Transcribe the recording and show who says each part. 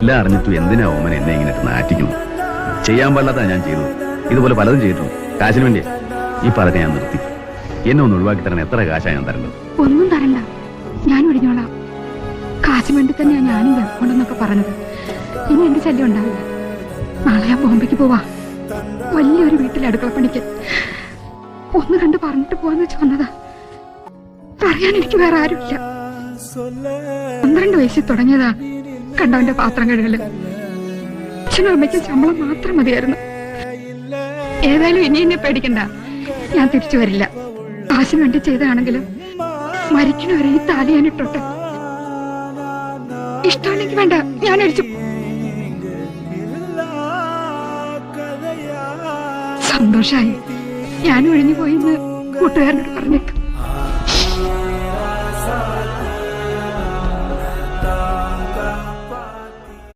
Speaker 1: എല്ലാം അറിഞ്ഞിട്ടും എന്തിനാ ഓമന എന്നെ ഇങ്ങനെ നാറ്റിക്കുന്നു? ചെയ്യാൻ പാടില്ലാത്ത ഞാൻ ചെയ്തു. ഇതുപോലെ പലതും ചെയ്തിട്ടുണ്ട്. കാശിന് വേണ്ടിയാ. ഈ പറഞ്ഞ ഞാൻ നിർത്തി. എന്നെ ഒന്ന് ഒഴിവാക്കി തരണം. എത്ര കാശാ ഞാൻ തരേണ്ടത്?
Speaker 2: ഒന്നും തരണ്ട, ഞാൻ ഒഴിഞ്ഞോളാം. കാശിന് വേണ്ടി തന്നെയാ ഞാനും വെറുണ്ടെന്നൊക്കെ പറഞ്ഞത്. ഇനി എന്റെ ശല്യം ഉണ്ടാവില്ല. നാളെ ഞാൻ ബോംബെക്ക് പോവാ. വലിയൊരു വീട്ടിൽ അടുക്കളപ്പണിക്ക് ഒന്ന് കണ്ട് പറഞ്ഞിട്ട് പോവാന്ന് വെച്ച് വന്നതാ. പറയാൻ എനിക്ക് വേറെ ആരുമില്ല. 12 വയസ്സിൽ തുടങ്ങിയതാ കണ്ടവന്റെ പാത്രം കഴുകല്. അച്ഛനും അമ്മയ്ക്കും ശമ്പളം മാത്രം മതിയായിരുന്നു. ഏതായാലും ഇനി എന്നെ പേടിക്കണ്ട, ഞാൻ തിരിച്ചു വരില്ല. കാശിന് വേണ്ടി ചെയ്തതാണെങ്കിലും മരിക്കണവരെ ഈ താലി ഞാൻ ഇട്ടോട്ടെ. ഇഷ്ടമല്ലെങ്കിൽ വേണ്ട, ഞാൻ അടിച്ചു. സന്തോഷായി. ഞാൻ ഒഴിഞ്ഞു പോയിന്ന് കൂട്ടുകാരനോട് പറഞ്ഞേക്കും.